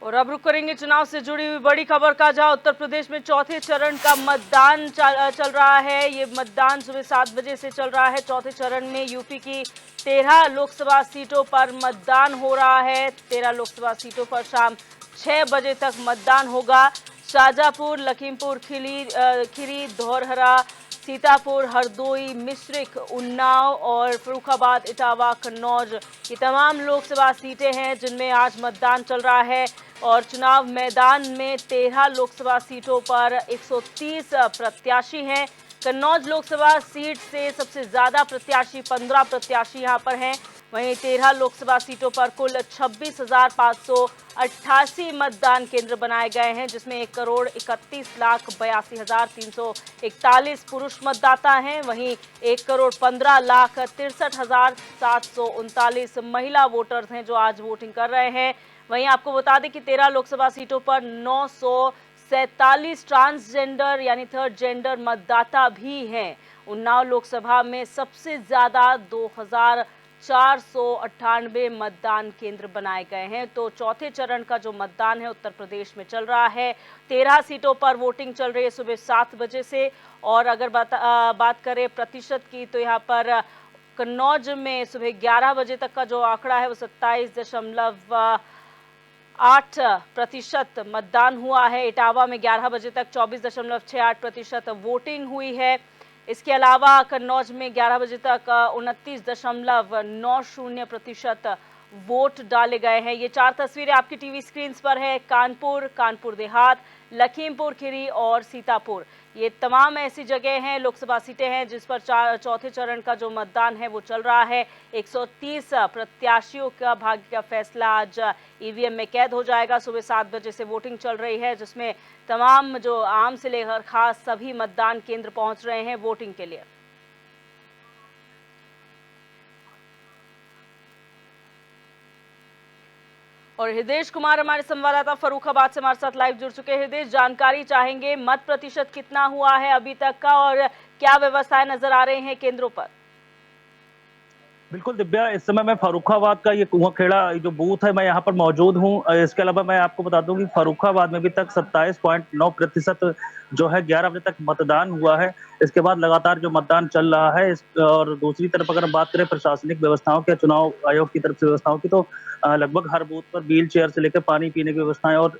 और अब रुक करेंगे चुनाव से जुड़ी हुई बड़ी खबर का, जहां उत्तर प्रदेश में चौथे चरण का मतदान चल रहा है। ये मतदान सुबह 7 बजे से चल रहा है। चौथे चरण में यूपी की 13 लोकसभा सीटों पर मतदान हो रहा है। 13 लोकसभा सीटों पर शाम 6 बजे तक मतदान होगा। शाजापुर, लखीमपुर खीरी, धौरहरा, सीतापुर, हरदोई, मिश्रिख, उन्नाव और फर्रुखाबाद, इटावा, कन्नौज, ये तमाम लोकसभा सीटें हैं जिनमें आज मतदान चल रहा है। और चुनाव मैदान में 13 लोकसभा सीटों पर 130 प्रत्याशी हैं। कन्नौज लोकसभा सीट से सबसे ज्यादा प्रत्याशी 15 प्रत्याशी यहां पर हैं। वहीं 13 लोकसभा सीटों पर कुल 26,588 मतदान केंद्र बनाए गए हैं, जिसमें 1,31,82,341 पुरुष मतदाता हैं। वहीं 1,15,63,739 महिला वोटर्स हैं जो आज वोटिंग कर रहे हैं। वहीं आपको बता दें कि 13 लोकसभा सीटों पर 947 ट्रांसजेंडर यानी थर्ड जेंडर मतदाता भी हैं। उन्नाव लोकसभा में सबसे ज्यादा 2,498 मतदान केंद्र बनाए गए हैं। तो चौथे चरण का जो मतदान है उत्तर प्रदेश में चल रहा है। 13 सीटों पर वोटिंग चल रही है सुबह 7 बजे से। और अगर बात करें प्रतिशत की, तो यहाँ पर कन्नौज में सुबह 11 बजे तक का जो आंकड़ा है वो 27.8% मतदान हुआ है। इटावा में 11 बजे तक 24.68% वोटिंग हुई है। इसके अलावा कन्नौज में 11 बजे तक 29.90% वोट डाले गए हैं। ये 4 तस्वीरें आपकी टीवी स्क्रीन पर है। कानपुर देहात, लखीमपुर खीरी और सीतापुर, ये तमाम ऐसी जगह हैं, लोकसभा सीटें हैं जिस पर चौथे चरण का जो मतदान है वो चल रहा है। 130 प्रत्याशियों का भाग्य का फैसला आज ईवीएम में कैद हो जाएगा। सुबह 7 बजे से वोटिंग चल रही है, जिसमें तमाम जो आम से लेकर खास सभी मतदान केंद्र पहुंच रहे हैं वोटिंग के लिए। और हृदेश कुमार हमारे संवाददाता फर्रुखाबाद से हमारे साथ लाइव जुड़ चुके हैं। हृदेश, जानकारी चाहेंगे, मत प्रतिशत कितना हुआ है अभी तक का और क्या व्यवस्थाएं नजर आ रही हैं केंद्रों पर? बिल्कुल दिव्या, इस समय मैं फर्रुखाबाद का ये कुआंखेड़ा जो बूथ है मैं यहाँ पर मौजूद हूँ। इसके अलावा मैं आपको बता दूं कि फर्रुखाबाद में अभी तक 27.9% जो है 11 बजे तक मतदान हुआ है। इसके बाद लगातार जो मतदान चल रहा है और दूसरी तरफ अगर बात करें प्रशासनिक व्यवस्थाओं की, चुनाव आयोग की तरफ से व्यवस्थाओं की, तो लगभग हर बूथ पर व्हील चेयर से लेकर पानी पीने की व्यवस्थाएं और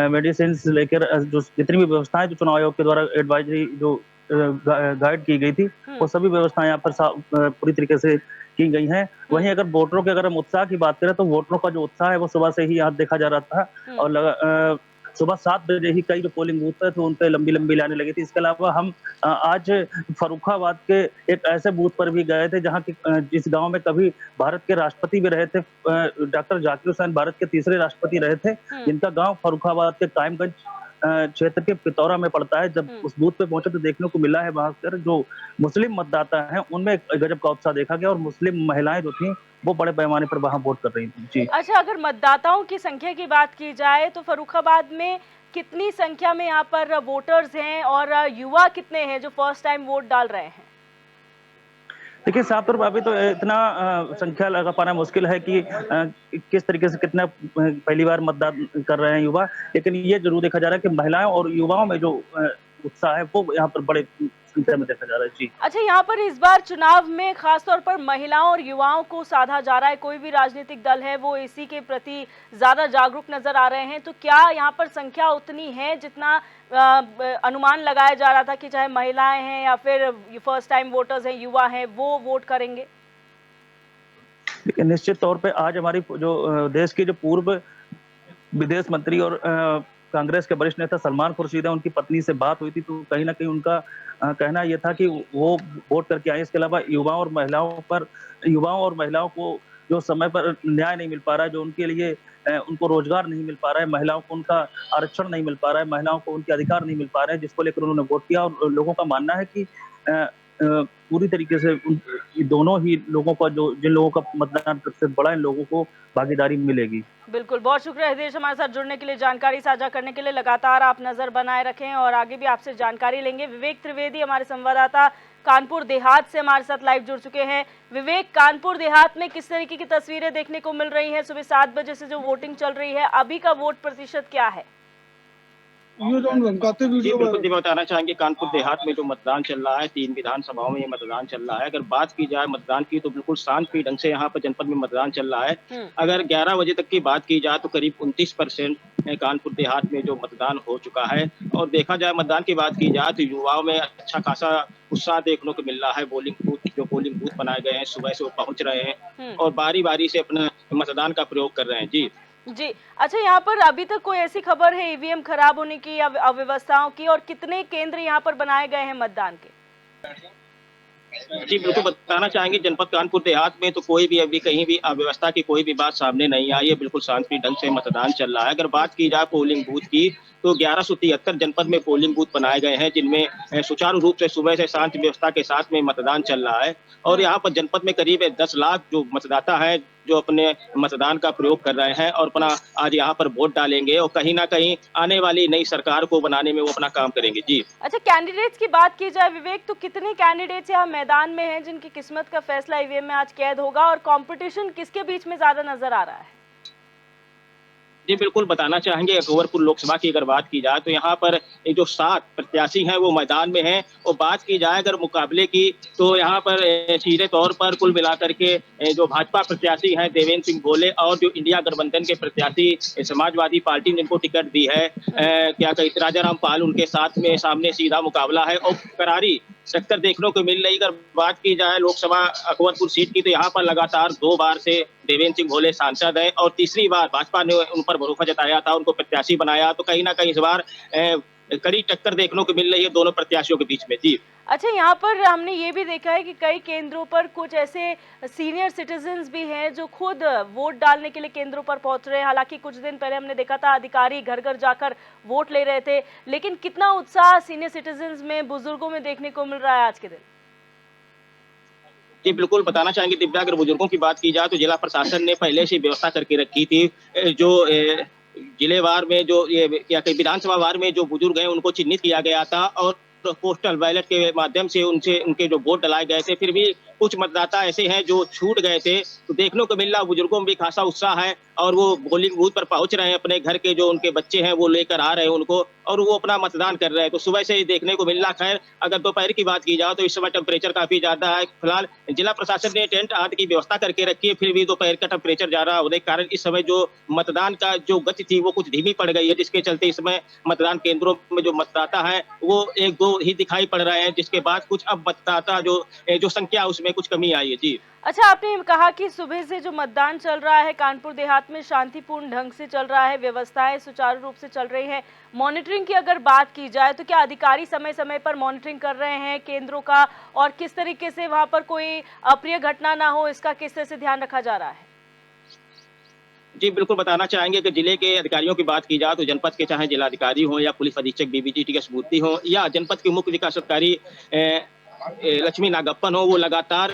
मेडिसिन से लेकर जो जितनी भी व्यवस्थाएं जो चुनाव आयोग के द्वारा एडवाइजरी जो गाइड की गई थी, वो सभी व्यवस्थाएं यहाँ पर पूरी तरीके से की गई हैं। वहीं अगर वोटरों के अगर हम उत्साह की बात करें तो वोटरों का जो उत्साह है वो सुबह से ही यहाँ देखा जा रहा था। और सुबह 7 बजे ही कई जो पोलिंग बूथ थे उन पे लंबी लंबी लाइनें लगी थी। इसके अलावा हम आज फर्रुखाबाद के एक ऐसे बूथ पर भी गए थे जहाँ की जिस गांव में कभी भारत के राष्ट्रपति भी रहे थे, डॉक्टर जाकिर हुसैन भारत के तीसरे राष्ट्रपति रहे थे, जिनका गांव फर्रुखाबाद के कायमगंज क्षेत्र के पितौरा में पड़ता है। जब उस बूथ पे पहुंचे तो देखने को मिला है वहां पर जो मुस्लिम मतदाता हैं उनमें गजब का उत्साह देखा गया और मुस्लिम महिलाएं जो थी वो बड़े पैमाने पर वहां वोट कर रही थी। जी अच्छा, अगर मतदाताओं की संख्या की बात की जाए तो फर्रुखाबाद में कितनी संख्या में यहाँ पर वोटर्स हैं और युवा कितने हैं जो फर्स्ट टाइम वोट डाल रहे हैं? देखिए, साफ तौर पर अभी तो इतना संख्या लगा पाना मुश्किल है कि किस तरीके से कितना पहली बार मतदान कर रहे हैं युवा, लेकिन ये जरूर देखा जा रहा है कि महिलाओं और युवाओं में जो उत्साह है वो यहाँ पर बड़े संख्या में देखा जा रहा है। जी अच्छा, यहाँ पर इस बार चुनाव में खासतौर पर महिलाओं और युवाओं को साधा जा रहा है। कोई भी राजनीतिक दल है वो इसी के प्रति ज्यादा जागरूक नजर आ रहे हैं। तो क्या यहाँ पर संख्या उतनी है जितना अनुमान लगाया जा रहा था कि चाहे महिलाएं हैं या फिर फर्स्ट टाइम वोटर्स हैं, युवा हैं, वो वोट करेंगे? लेकिन निश्चित तौर पे आज हमारी जो देश की जो पूर्व विदेश मंत्री और कांग्रेस के वरिष्ठ नेता सलमान खुर्शीद है, उनकी पत्नी से बात हुई थी तो कहीं ना कहीं उनका कहना यह था कि वो वोट करके आए। इसके अलावा युवाओं और महिलाओं को जो समय पर न्याय नहीं मिल पा रहा है, जो उनके लिए उनको रोजगार नहीं मिल पा रहा है, महिलाओं को उनका आरक्षण नहीं मिल पा रहा है, महिलाओं को उनके अधिकार नहीं मिल पा रहे हैं, जिसको लेकर उन्होंने वोट किया। और लोगों का मानना है कि पूरी तरीके से ये दोनों ही लोगों का जो जिन लोगों का मतदान प्रतिशत बढ़ा, इन लोगों को भागीदारी मिलेगी। बिल्कुल, बहुत शुक्रिया हितेश हमारे साथ जुड़ने के लिए, जानकारी साझा करने के लिए। लगातार आप नजर बनाए रखें और आगे भी आपसे जानकारी लेंगे। विवेक त्रिवेदी हमारे संवाददाता कानपुर देहात से हमारे साथ लाइव जुड़ चुके हैं। विवेक, कानपुर देहात में किस तरीके की तस्वीरें देखने को मिल रही हैं? सुबह 7 बजे से जो वोटिंग चल रही है, अभी का वोट प्रतिशत क्या है? जी बिल्कुल, जी बताना चाहेंगे कानपुर देहात में जो मतदान चल रहा है, 3 विधानसभाओं में ये मतदान चल रहा है। अगर बात की जाए मतदान की तो बिल्कुल शांतिप्रिय ढंग से यहाँ पर जनपद में मतदान चल रहा है। अगर 11 बजे तक की बात की जाए तो करीब 29% कानपुर देहात में जो मतदान हो चुका है। और देखा जाए मतदान की बात की जाए तो युवाओं में अच्छा खासा उत्साह देखने को मिल रहा है। पोलिंग बूथ बनाए गए हैं, सुबह से वो पहुंच रहे हैं और बारी-बारी से अपना मतदान का प्रयोग कर रहे हैं। जी। जी, अच्छा, यहाँ पर अभी तक कोई ऐसी खबर है ईवीएम खराब होने की या अव्यवस्थाओं की, और कितने केंद्र यहाँ पर बनाए गए हैं मतदान के? जी बिल्कुल, बताना चाहेंगे जनपद कानपुर देहात में तो कोई भी अभी कहीं भी अव्यवस्था की कोई भी बात सामने नहीं आई है। बिल्कुल शांति ढंग से मतदान चल रहा है। अगर बात की जाए पोलिंग बूथ की तो 1173 जनपद में पोलिंग बूथ बनाए गए हैं, जिनमें सुचारू रूप से सुबह से शांति व्यवस्था के साथ में मतदान चल रहा है। और यहाँ पर जनपद में करीब 10 लाख जो मतदाता हैं जो अपने मतदान का प्रयोग कर रहे हैं और अपना आज यहाँ पर वोट डालेंगे और कहीं ना कहीं आने वाली नई सरकार को बनाने में वो अपना काम करेंगे। जी। अच्छा, कैंडिडेट्स की बात की जाए विवेक, तो कितने कैंडिडेट्स यहाँ मैदान में हैं जिनकी किस्मत का फैसला ईवीएम में आज कैद होगा, और कंपटीशन किसके बीच में ज्यादा नजर आ रहा है? जी बिल्कुल, बताना चाहेंगे अकबरपुर लोकसभा की अगर बात की जाए तो यहाँ पर ये जो 7 प्रत्याशी हैं वो मैदान में हैं। और बात की जाए अगर मुकाबले की तो यहाँ पर सीधे तौर पर कुल मिलाकर के जो भाजपा प्रत्याशी हैं देवेंद्र सिंह भोले और जो इंडिया गठबंधन के प्रत्याशी समाजवादी पार्टी ने जिनको टिकट दी है क्या कहते राजाराम पाल, उनके साथ में सामने सीधा मुकाबला है और करारी टक्कर देखने को मिल रही। अगर बात की जाए लोकसभा अकबरपुर सीट की तो यहाँ पर लगातार 2 बार से देवेंद्र सिंह भोले सांसद हैं और तीसरी बार भाजपा ने उन पर भरोसा जताया था, उनको प्रत्याशी बनाया। तो कहीं ना कहीं इस बार कड़ी टक्कर देखने को मिल रही है दोनों प्रत्याशियों के बीच में। जी। अच्छा, यहाँ पर हमने ये भी देखा है कि कई केंद्रों पर कुछ ऐसे सीनियर सिटीजन्स भी हैं जो खुद वोट डालने के लिए केंद्रों पर पहुंच रहे हैं। हालांकि कुछ दिन पहले हमने देखा था अधिकारी घर घर जाकर वोट ले रहे थे, लेकिन कितना उत्साह सीनियर सिटीजन्स में, बुजुर्गों में देखने को मिल रहा है आज के दिन? जी बिल्कुल, बताना चाहेंगे दिव्या, अगर बुजुर्गों की बात की जाए तो जिला प्रशासन ने पहले से व्यवस्था करके रखी थी। जो जिलेवार में जो ये क्या कहते विधानसभा वार में जो बुजुर्ग हैं उनको चिन्हित किया गया था और पोस्टल बैलेट के माध्यम से उनके जो वोट डलाए गए थे। फिर भी कुछ मतदाता ऐसे हैं जो छूट गए थे। तो देखने को मिल रहा बुजुर्गों में भी खासा उत्साह है और वो पोलिंग बूथ पर पहुंच रहे हैं, अपने घर के जो उनके बच्चे हैं वो लेकर आ रहे हैं उनको और वो अपना मतदान कर रहे हैं। तो सुबह से देखने को मिल रहा। खैर अगर दोपहर की बात की जाए तो इस समय टेम्परेचर काफी ज्यादा है। फिलहाल जिला प्रशासन ने टेंट आदि की व्यवस्था करके रखी है, फिर भी दोपहर का टेम्परेचर ज्यादा होने के कारण इस समय जो मतदान का जो गति थी वो कुछ धीमी पड़ गई है, जिसके चलते इस समय मतदान केंद्रों में जो मतदाता है वो 1-2 ही दिखाई पड़ रहे हैं, जिसके बाद कुछ अब मतदाता जो संख्या उसमें कुछ कमी आई है। जी। अच्छा, आपने कहा कि सुबह से जो मतदान चल रहा है कानपुर देहात में शांतिपूर्ण ढंग से चल रहा है, व्यवस्थाएं सुचारू रूप से चल रही हैं। मॉनिटरिंग की अगर बात की जाए तो क्या अधिकारी समय समय पर मॉनिटरिंग कर रहे हैं केंद्रों का, और किस तरीके से वहां पर कोई अप्रिय घटना ना हो इसका किस तरह से ध्यान रखा जा रहा है? जी बिल्कुल, बताना चाहेंगे कि जिले के अधिकारियों की बात की जाए तो जनपद के चाहे जिलाधिकारी हो या पुलिस अधीक्षक बीबीजी टीएस मूर्ति हो या जनपद के मुख्य विकास अधिकारी लक्ष्मी नागप्पन हो, वो लगातार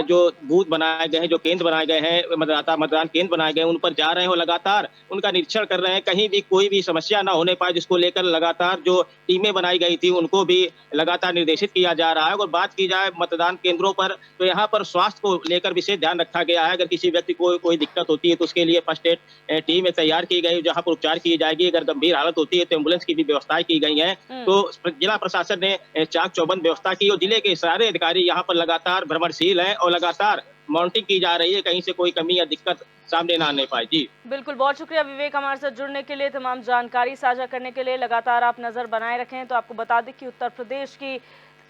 जो बूथ बनाए गए हैं, जो केंद्र बनाए गए हैं, मतदान केंद्र बनाए गए हैं, उन पर जा रहे हैं और लगातार उनका निरीक्षण कर रहे हैं। कहीं भी कोई भी समस्या ना होने पाए, जिसको लेकर लगातार जो टीमें बनाई गई थी उनको भी लगातार निर्देशित किया जा रहा है। और बात की जाए मतदान केंद्रों पर तो यहाँ पर स्वास्थ्य को लेकर विशेष ध्यान रखा गया है। अगर किसी व्यक्ति को कोई दिक्कत होती है तो उसके लिए फर्स्ट एड टीम तैयार की गई, जहाँ पर उपचार की जाएगी। अगर गंभीर हालत होती है तो एम्बुलेंस की भी व्यवस्थाएं की गई है। तो जिला प्रशासन ने चाक चौबंद व्यवस्था की और जिले के सारे अधिकारी यहाँ पर लगातार भ्रमणशील हैं और लगातार मॉनिटरिंग की जा रही है, कहीं से कोई कमी या दिक्कत सामने ना आने पाए। जी बिल्कुल, बहुत शुक्रिया विवेक हमारे साथ जुड़ने के लिए, तमाम जानकारी साझा करने के लिए। लगातार आप नजर बनाए रखें। तो आपको बता दें कि उत्तर प्रदेश की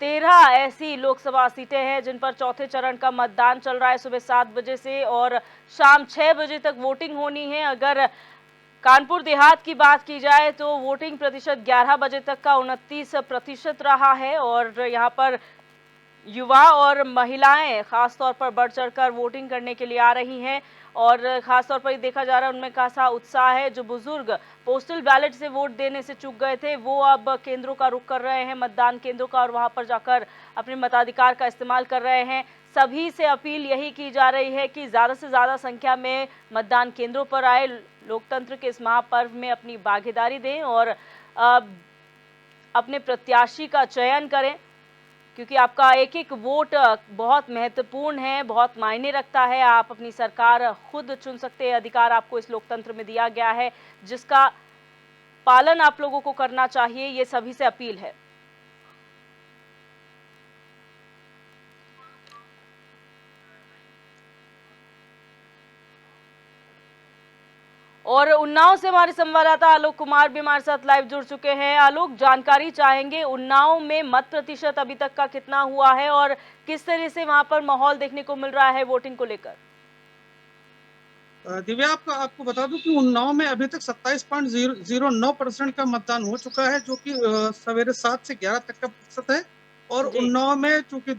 13 ऐसी लोकसभा सीटें हैं जिन पर चौथे चरण का मतदान चल रहा है सुबह 7 बजे से और शाम 6 बजे तक वोटिंग होनी है। अगर कानपुर देहात की बात की जाए तो वोटिंग प्रतिशत 11 बजे तक का 29% रहा है और यहाँ पर युवा और महिलाएं खास तौर पर बढ़ चढ़कर वोटिंग करने के लिए आ रही हैं और खास तौर पर ये देखा जा रहा है उनमें खासा उत्साह है। जो बुजुर्ग पोस्टल बैलेट से वोट देने से चूक गए थे वो अब केंद्रों का रुख कर रहे हैं, मतदान केंद्रों का, और वहां पर जाकर अपने मताधिकार का इस्तेमाल कर रहे हैं। सभी से अपील यही की जा रही है कि ज़्यादा से ज़्यादा संख्या में मतदान केंद्रों पर आए, लोकतंत्र के इस महापर्व में अपनी भागीदारी दें और अपने प्रत्याशी का चयन करें, क्योंकि आपका एक एक वोट बहुत महत्वपूर्ण है, बहुत मायने रखता है। आप अपनी सरकार खुद चुन सकते हैं, अधिकार आपको इस लोकतंत्र में दिया गया है, जिसका पालन आप लोगों को करना चाहिए। ये सभी से अपील है। और उन्नाव से हमारे संवाददाता आलोक कुमार भी हमारे साथ लाइव जुड़ चुके हैं। आलोक, जानकारी चाहेंगे उन्नाव में मत प्रतिशत अभी तक का कितना हुआ है और किस तरह से वहां पर माहौल देखने को मिल रहा है वोटिंग को लेकर? दिव्या, आपको बता दूं कि उन्नाव में अभी तक 27.09% का मतदान हो चुका है, जो कि सवेरे 7 से 11 तक का प्रतिशत है। और उन्नाव में चूंकि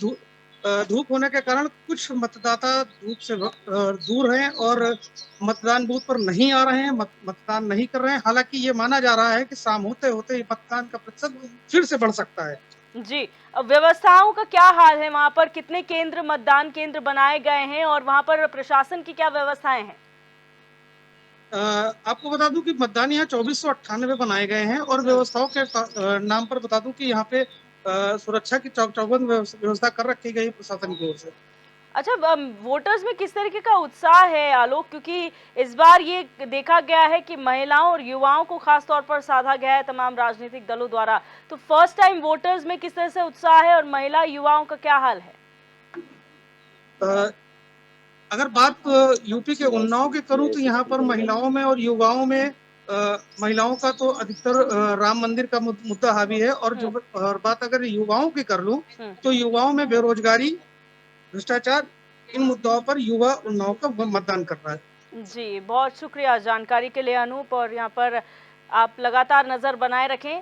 धूप होने के कारण कुछ मतदाता धूप से दूर हैं और मतदान बूथ पर नहीं आ रहे हैं, मतदान नहीं कर रहे हैं। हालांकि ये माना जा रहा है कि शाम होते होते मतदान का प्रतिशत फिर से बढ़ सकता है। जी, व्यवस्थाओं का क्या हाल है वहां पर? कितने केंद्र, मतदान केंद्र बनाए गए हैं और वहां पर प्रशासन की क्या व्यवस्थाएं हैं? आपको बता दूं कि मतदान यहाँ 2498 बनाए गए हैं और व्यवस्थाओं के नाम पर बता दूं कि यहाँ पे सुरक्षा की चौकस व्यवस्था कर रखी गई प्रशासन की ओर से। अच्छा, वोटर्स में किस तरीके का उत्साह है आलोक? क्योंकि इस बार ये देखा गया है कि महिलाओं और युवाओं को खास तौर पर साधा गया है तमाम राजनीतिक दलों द्वारा, तो फर्स्ट टाइम वोटर्स में किस तरह से उत्साह है और महिला युवाओं का क्या हाल है? अगर बात यूपी के उन्नाव की करूं तो यहाँ पर महिलाओं में और युवाओं में महिलाओं का तो अधिकतर राम मंदिर का मुद्दा हावी है। और बात अगर युवाओं की कर लूं तो युवाओं में बेरोजगारी, भ्रष्टाचार, इन मुद्दों पर युवा उन्नाव का मतदान कर रहा है। जी, बहुत शुक्रिया जानकारी के लिए अनूप, और यहाँ पर आप लगातार नजर बनाए रखें।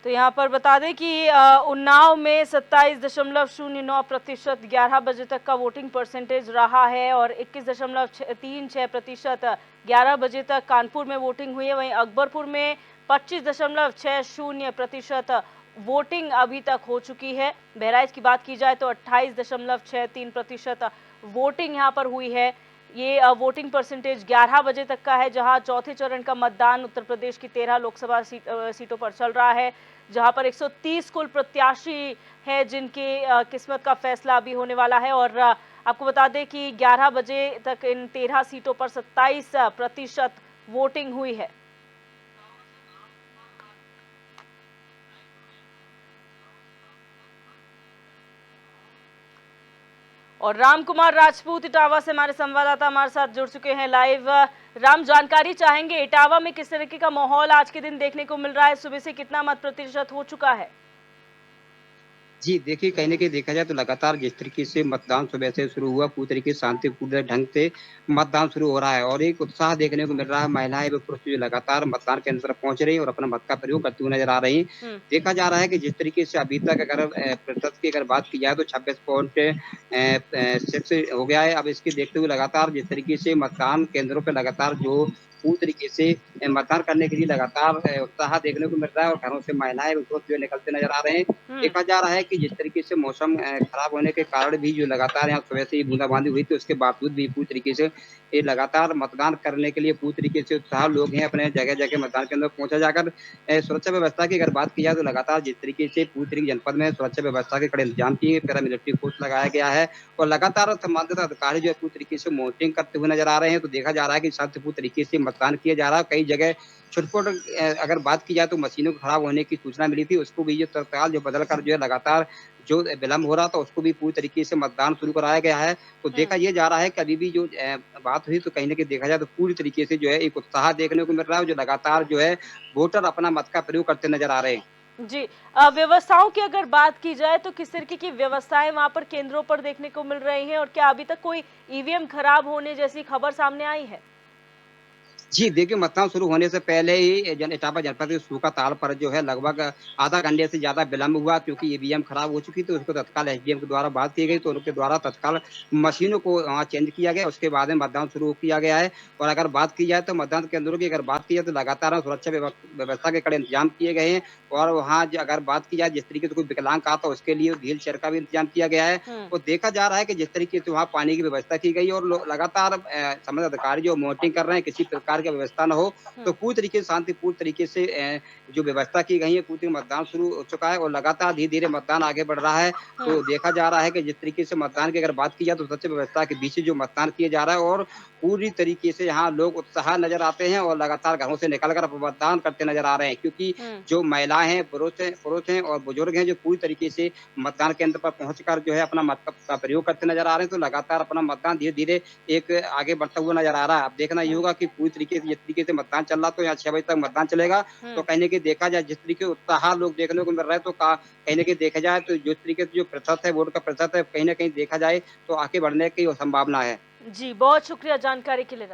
तो यहाँ पर बता दें कि उन्नाव में 27.09% 11 बजे तक का वोटिंग परसेंटेज रहा है और 21.36% 11 बजे तक कानपुर में वोटिंग हुई है। वहीं अकबरपुर में 25.60% वोटिंग अभी तक हो चुकी है। बहराइच की बात की जाए तो 28.63% वोटिंग यहाँ पर हुई है। ये वोटिंग परसेंटेज 11 बजे तक का है, जहां चौथे चरण का मतदान उत्तर प्रदेश की 13 लोकसभा सीटों पर चल रहा है, जहां पर 130 कुल प्रत्याशी हैं जिनकी किस्मत का फैसला अभी होने वाला है। और आपको बता दें कि 11 बजे तक इन 13 सीटों पर 27% वोटिंग हुई है। और राम कुमार राजपूत इटावा से हमारे संवाददाता हमारे साथ जुड़ चुके हैं लाइव। राम, जानकारी चाहेंगे इटावा में किस तरीके का माहौल आज के दिन देखने को मिल रहा है? सुबह से कितना मत प्रतिशत हो चुका है? जी देखिए, कहीं न कहीं देखा जाए तो लगातार जिस तरीके से मतदान सुबह से शुरू हुआ, पूरी तरीके से शांतिपूर्ण ढंग से मतदान शुरू हो रहा है और एक उत्साह देखने को मिल रहा है। महिलाएं व पुरुष जो लगातार मतदान केंद्र तरफ पहुंच रही हैं और अपना मत का प्रयोग करते हुए नजर आ रही हैं। देखा जा रहा है कि जिस तरीके से अभी तक अगर प्रतिशत की अगर बात की जाए तो 26.6 हो गया है। अब इसके देखते हुए लगातार जिस तरीके से मतदान केंद्रों पर लगातार जो पूरी तरीके से मतदान करने के लिए लगातार उत्साह देखने को मिल रहा है और घरों से महिलाएं व पुरुष जो निकलते नजर आ रहे हैं। देखा जा रहा है कि जिस तरीके से मौसम खराब होने के कारण भी जो लगातार यहाँ सुबह से ही बूंदाबांदी हुई थी, उसके बावजूद भी पूरी तरीके से ये लगातार मतदान करने के लिए पूरी तरीके से उत्साह लोग हैं अपने जगह जगह मतदान केंद्र पहुंचा जाकर। सुरक्षा व्यवस्था की अगर बात की जाए तो लगातार जिस तरीके से पूरी तरीके जनपद में सुरक्षा व्यवस्था के कड़े इंतजाम किए, पैरामिलिट्री फोर्स लगाया गया है और लगातार संबंधित अधिकारी जो है पूरी तरीके से मॉनिटरिंग करते हुए नजर आ रहे हैं। तो देखा जा रहा है कि शांतिपूर्ण तरीके से मतदान किया जा रहा है। कई जगह छोट-छोट अगर बात की जाए तो मशीनों के खराब होने की सूचना मिली थी, उसको भी जो तत्काल जो बदल कर जो है लगातार जो विलम्ब हो रहा था उसको भी पूरी तरीके से मतदान शुरू कराया गया है। तो देखा ये जा रहा है कि अभी भी जो बात हुई तो कहीं न कहीं देखा जाए तो पूरी तरीके से जो है एक उत्साह देखने को मिल रहा है, जो लगातार जो है वोटर अपना मत का प्रयोग करते नजर आ रहे हैं। जी। व्यवस्थाओं की अगर बात की जाए तो किस तरीके की व्यवस्थाएं वहां पर केंद्रों पर देखने को मिल रही हैं, और क्या अभी तक कोई ईवीएम खराब होने जैसी खबर सामने आई है? जी, देखिए मतदान शुरू होने से पहले ही इटावा जनपद के सूखाताल पर जो है लगभग आधा घंटे से ज़्यादा विलंब हुआ, क्योंकि ईवीएम खराब हो चुकी थी। उसको तत्काल एसडीएम के द्वारा बात की गई, तो उनके द्वारा तत्काल मशीनों को वहाँ चेंज किया गया। उसके बाद में मतदान शुरू किया गया है। और अगर बात की जाए तो मतदान केंद्रों की अगर बात की जाए तो लगातार सुरक्षा व्यवस्था के कड़े इंतजाम किए गए हैं। और वहाँ अगर बात की जाए जिस तरीके से कोई विकलांग आता है उसके लिए व्हील चेयर का भी इंतजाम किया गया है। हम्म। तो देखा जा रहा है कि जिस तरीके से वहाँ पानी की व्यवस्था की गई और लगातार संबंधित अधिकारी जो मॉनिटरिंग कर रहे हैं, किसी प्रकार की व्यवस्था न हो, तो पूरी तरीके से शांतिपूर्ण तरीके से जो व्यवस्था की गई है, पूरी मतदान शुरू हो चुका है और लगातार धीरे-धीरे मतदान आगे बढ़ रहा है। तो देखा जा रहा है कि जिस तरीके से मतदान की अगर बात की जाए तो सुरक्षा व्यवस्था के बीच जो मतदान किया जा रहा है और पूरी तरीके से यहाँ लोग उत्साह नज़र आते हैं और लगातार घरों से निकल कर मतदान करते नज़र आ रहे हैं, क्योंकि जो महिलाएँ हैं, पुरुष हैं और बुजुर्ग हैं, जो पूरी तरीके से मतदान केंद्र पर पहुँचकर जो है अपना मत का प्रयोग करते नज़र आ रहे हैं। तो लगातार अपना मतदान धीरे-धीरे एक आगे बढ़ता हुआ नज़र आ रहा है। अब देखना ये होगा कि पूरी तरीके से जिस तरीके से मतदान चल रहा, तो यहाँ 6 बजे तक मतदान चलेगा। तो कहीं न कहीं देखा जाए जिस तरीके से उत्साह लोग देखने को मिल रहा है, तो कहीं न कहीं देखा जाए तो जिस तरीके से जो प्रतिशत है, वोट का प्रतिशत है, कहीं न कहीं देखा जाए तो आगे बढ़ने की संभावना है। जी, बहुत शुक्रिया जानकारी के लिए।